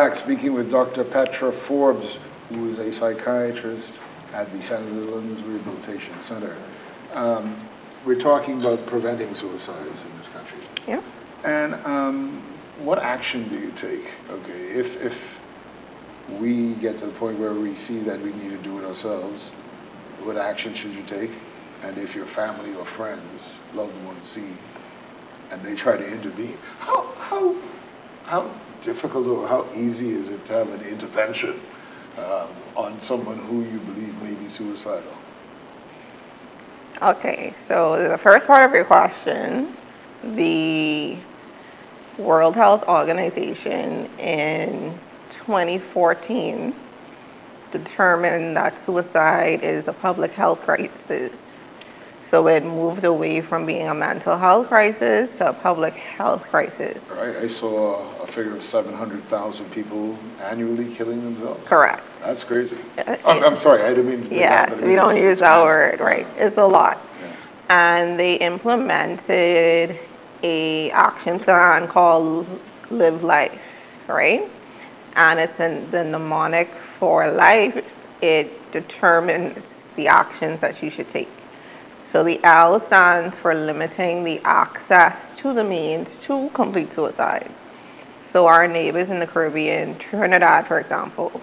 back speaking with Dr. Petra Forbes, who is a psychiatrist at the St. Netherlands Rehabilitation Center. We're talking about preventing suicides in this country. Yeah. And what action do you take? Okay, if we get to the point where we see that we need to do it ourselves, what action should you take? And if your family or friends, loved ones see, and they try to intervene, how difficult or how easy is it to have an intervention on someone who you believe may be suicidal? Okay, so the first part of your question, the World Health Organization in 2014 determined that suicide is a public health crisis. So it moved away from being a mental health crisis to a public health crisis. Right, I saw a figure of 700,000 people annually killing themselves. Correct. That's crazy. I'm sorry, I didn't mean to say that. Yes, we don't use that word, right? It's a lot. Yeah. And they implemented a action plan called Live Life, right? And it's in the mnemonic for life. It determines the actions that you should take. So the L stands for limiting the access to the means to complete suicide. So our neighbors in the Caribbean, Trinidad, for example,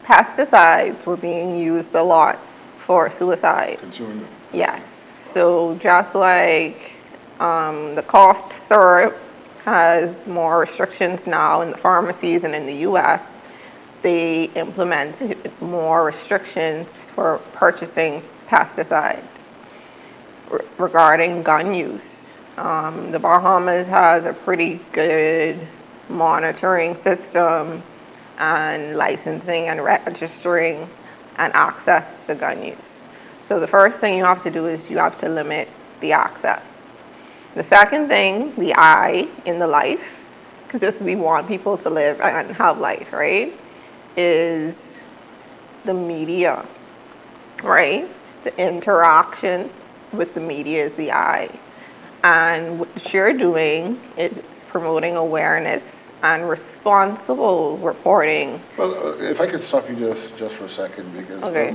pesticides were being used a lot for suicide. Consuming them. Yes. So just like the cough syrup has more restrictions now in the pharmacies and in the U.S., they implemented more restrictions for purchasing pesticides. Regarding gun use, the Bahamas has a pretty good monitoring system and licensing and registering and access to gun use. So the first thing you have to do is you have to limit the access. The second thing, the I in the life, because we want people to live and have life, right, is the media, right? The interaction with the media is the I. And what you're doing is promoting awareness and responsible reporting. Well, if I could stop you just for a second, because Okay.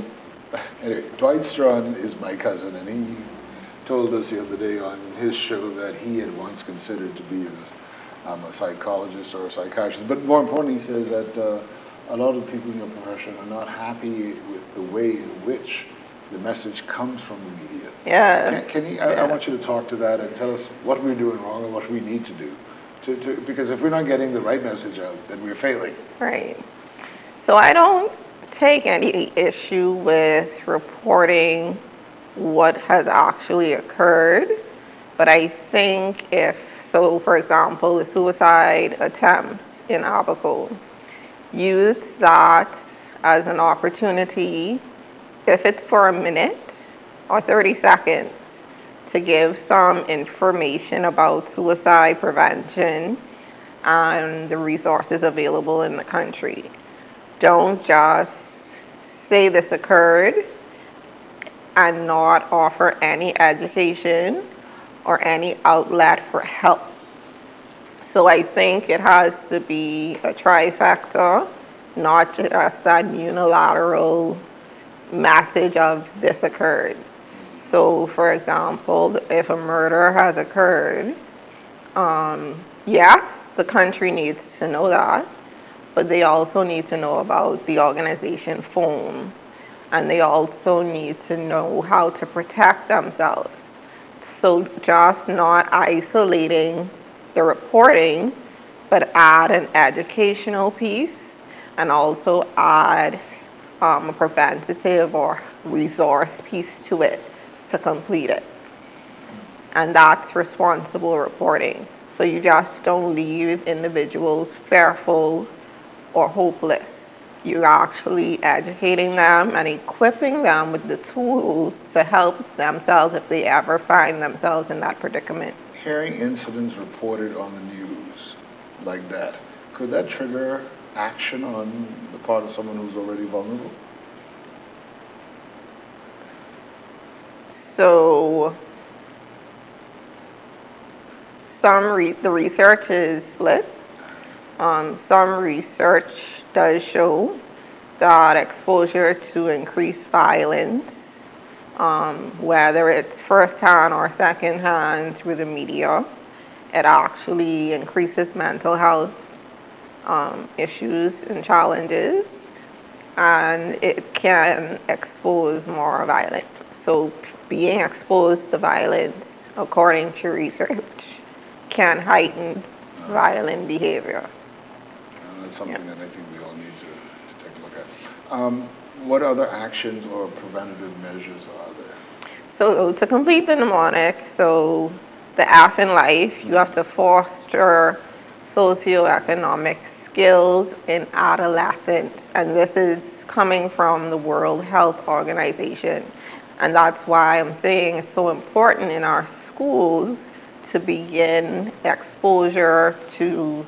Anyway, Dwight Strawn is my cousin, and he told us the other day on his show that he had once considered to be a psychologist or a psychiatrist. But more importantly, he says that a lot of people in your profession are not happy with the way in which the message comes from the media. Yes. I want you to talk to that and tell us what we're doing wrong and what we need to do. Because if we're not getting the right message out, then we're failing. Right. So I don't take any issue with reporting what has actually occurred, but I think for example, the suicide attempts in Abaco, use that as an opportunity, if it's for a minute or 30 seconds, to give some information about suicide prevention and the resources available in the country. Don't just say this occurred and not offer any education or any outlet for help. So I think it has to be a trifecta, not just that unilateral message of this occurred. So for example, if a murder has occurred, yes, the country needs to know that, but they also need to know about the organization phone, and they also need to know how to protect themselves. So just not isolating the reporting, but add an educational piece and also add a preventative or resource piece to it to complete it. And that's responsible reporting. So you just don't leave individuals fearful or hopeless. You're actually educating them and equipping them with the tools to help themselves if they ever find themselves in that predicament. Hearing incidents reported on the news like that, could that trigger action on the part of someone who's already vulnerable? So the research is split. Some research does show that exposure to increased violence, whether it's firsthand or secondhand through the media, it actually increases mental health issues and challenges, and it can expose more violence. So being exposed to violence, according to research, can heighten violent behavior. That's something that I think we all need to take a look at. What other actions or preventative measures are there? So to complete the mnemonic, so the F in life, you have to foster socioeconomic skills in adolescents, and this is coming from the World Health Organization. And that's why I'm saying it's so important in our schools to begin exposure to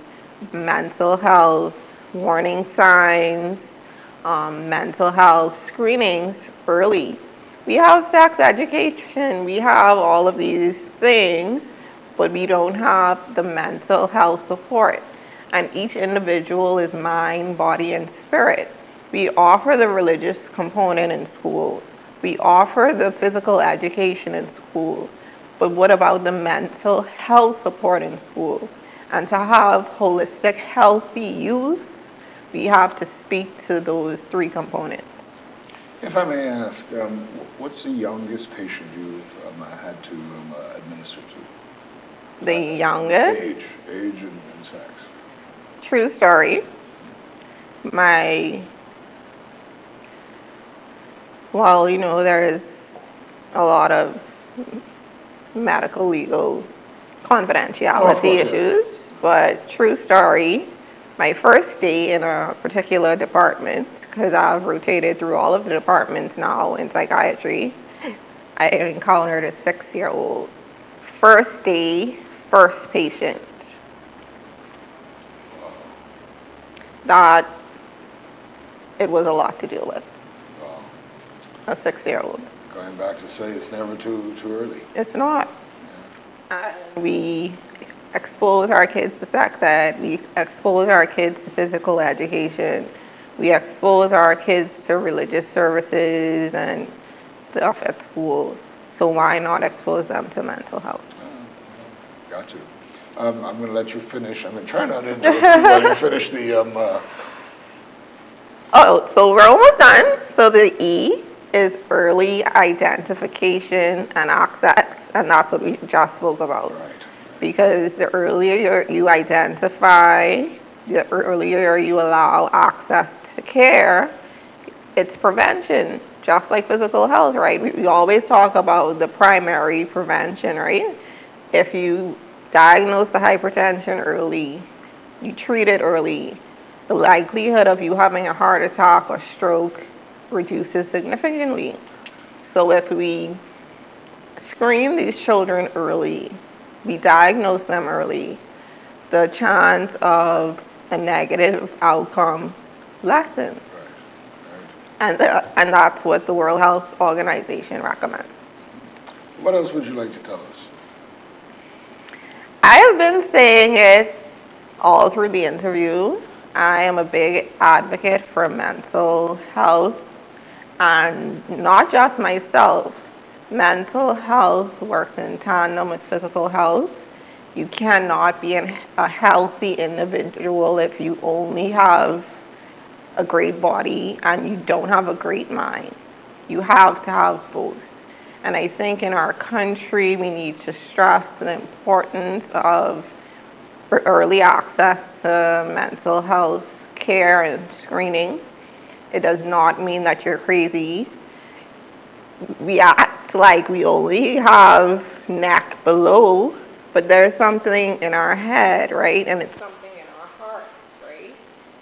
mental health warning signs, mental health screenings early. We have sex education, we have all of these things, but we don't have the mental health support. And each individual is mind, body, and spirit. We offer the religious component in school. We offer the physical education in school. But what about the mental health support in school? And to have holistic, healthy youth, we have to speak to those three components. If I may ask, what's the youngest patient you've had to administer to? The youngest? Age and sex. True story. There's a lot of medical, legal confidentiality issues, but true story, my first day in a particular department, because I've rotated through all of the departments now in psychiatry, I encountered a 6-year-old. First day, first patient. That it was a lot to deal with. Wow. A 6-year-old. Going back to say it's never too early. It's not. We expose our kids to sex ed. We expose our kids to physical education. We expose our kids to religious services and stuff at school. So why not expose them to mental health? Got you. I'm going to let you finish. I'm going to try not to interrupt you while you finish the... Oh, so we're almost done. So the E is early identification and access, and that's what we just spoke about. Right. Because the earlier you identify, the earlier you allow access to care, it's prevention, just like physical health, right? We always talk about the primary prevention, right? If you diagnose the hypertension early, you treat it early, the likelihood of you having a heart attack or stroke reduces significantly. So if we screen these children early, we diagnose them early, the chance of a negative outcome lessens. Right. And that's what the World Health Organization recommends. What else would you like to tell us? I have been saying it all through the interview. I am a big advocate for mental health, and not just myself. Mental health works in tandem with physical health. You cannot be a healthy individual if you only have a great body and you don't have a great mind. You have to have both. And I think in our country, we need to stress the importance of early access to mental health care and screening. It does not mean that you're crazy. We act like we only have neck below, but there's something in our head, right? And it's something in our hearts, right?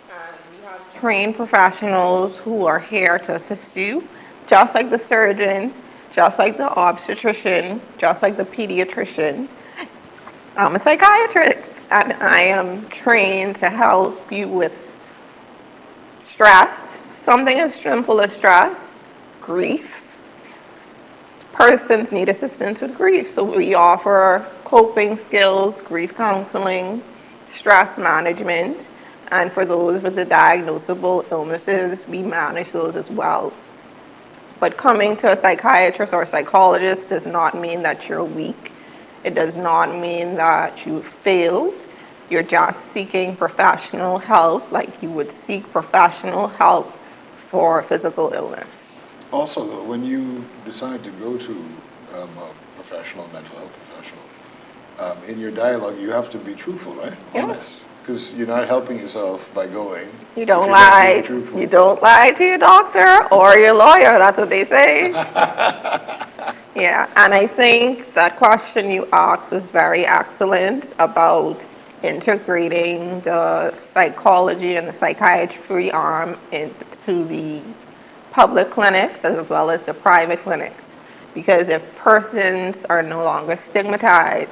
And we have trained professionals who are here to assist you, just like the surgeon, just like the obstetrician, just like the pediatrician. I'm a psychiatrist, and I am trained to help you with stress, something as simple as stress, grief. Persons need assistance with grief, so we offer coping skills, grief counseling, stress management, And for those with the diagnosable illnesses, we manage those as well. But coming to a psychiatrist or a psychologist does not mean that you're weak. It does not mean that you failed. You're just seeking professional help like you would seek professional help for physical illness. Also, though, when you decide to go to a professional, mental health professional, in your dialogue, you have to be truthful, right? Yeah. Honest. Because you're not helping yourself by going. You don't if you're not being lie. truthful. You don't lie to your doctor or your lawyer. That's what they say. Yeah, and I think that question you asked was very excellent about integrating the psychology and the psychiatry arm into the public clinics as well as the private clinics. Because if persons are no longer stigmatized,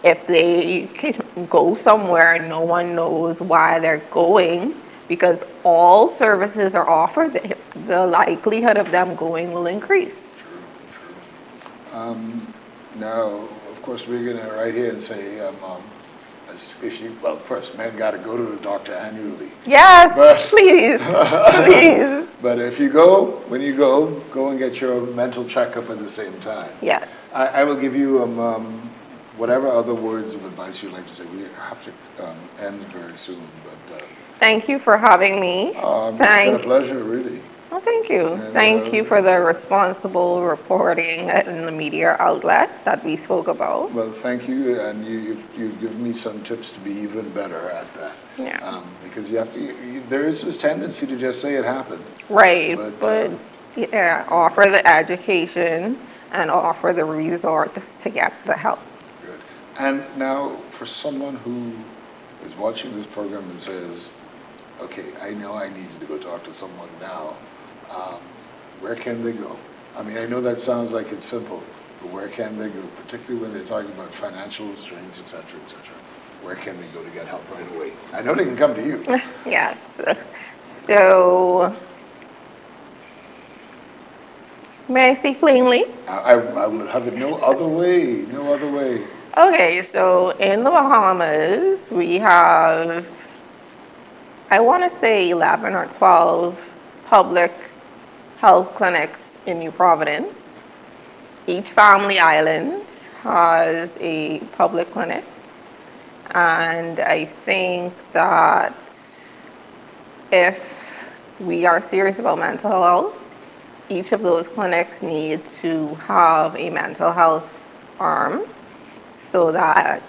if they can go somewhere and no one knows why they're going, because all services are offered, the likelihood of them going will increase. Now, of course, we're going to right here and say, well, first, men got to go to the doctor annually. Yes, But- please, please. But if when you go and get your mental checkup at the same time. Yes. I will give you whatever other words of advice you'd like to say. We have to end very soon, but Thank you for having me. it's been a pleasure, really. Well, thank you. And, Thank you for the responsible reporting in the media outlet that we spoke about. Well, thank you, and you've given me some tips to be even better at that. Yeah. Because you have to. There is this tendency to just say it happened. Right, But, but yeah, offer the education and offer the resources to get the help. Good. And now, for someone who is watching this program and says, "Okay, I know I needed to go talk to someone now," where can they go? I mean, I know that sounds like it's simple, but where can they go, particularly when they're talking about financial restraints, et cetera, et cetera? Where can they go to get help right away? I know they can come to you. Yes. So, may I speak plainly? I would have it no other way, no other way. Okay, so in the Bahamas, we have, I want to say 11 or 12 public health clinics in New Providence. Each family island has a public clinic. And I think that if we are serious about mental health, each of those clinics need to have a mental health arm so that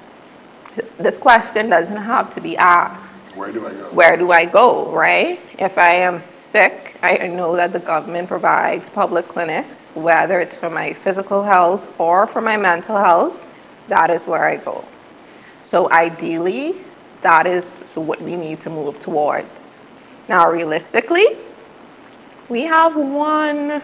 this question doesn't have to be asked. Where do I go? Where do I go, right? If I am sick, I know that the government provides public clinics, whether it's for my physical health or for my mental health, that is where I go. So ideally, that is what we need to move towards. Now, realistically, we have one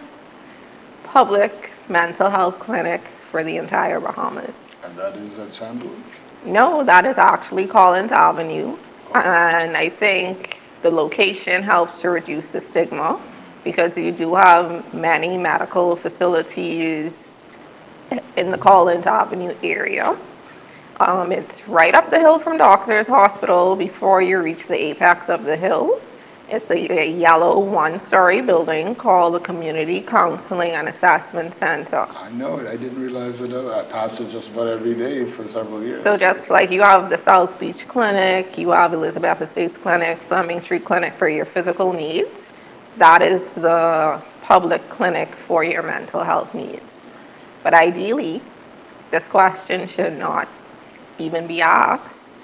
public mental health clinic for the entire Bahamas. And that is at Sandwood? No, that is actually Collins Avenue. And I think the location helps to reduce the stigma because you do have many medical facilities in the Collins Avenue area. It's right up the hill from Doctors Hospital before you reach the apex of the hill. It's a yellow one-story building called the Community Counseling and Assessment Center. I know it. I didn't realize it. I passed it just about every day for several years. So just like you have the South Beach Clinic, you have Elizabeth Estates Clinic, Fleming Street Clinic for your physical needs, that is the public clinic for your mental health needs. But ideally, this question should not even be asked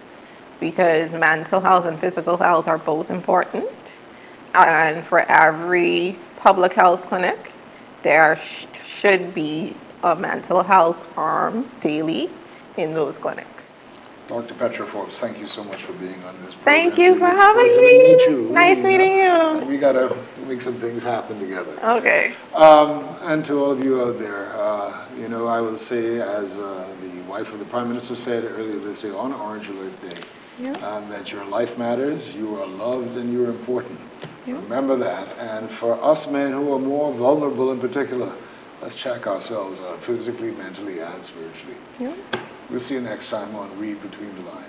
because mental health and physical health are both important. And for every public health clinic, there should be a mental health arm daily in those clinics. Dr. Petra Forbes, thank you so much for being on this program. Thank you for It's a having pleasure to me. meet you. Nice Really, meeting you. And we got to make some things happen together. Okay. And to all of you out there, I will say, as the wife of the Prime Minister said earlier this day on Orange Alert Day, that your life matters, you are loved, and you are important. Remember that. And for us men who are more vulnerable in particular, let's check ourselves out physically, mentally, and spiritually. We'll see you next time on Reid Between the Lines.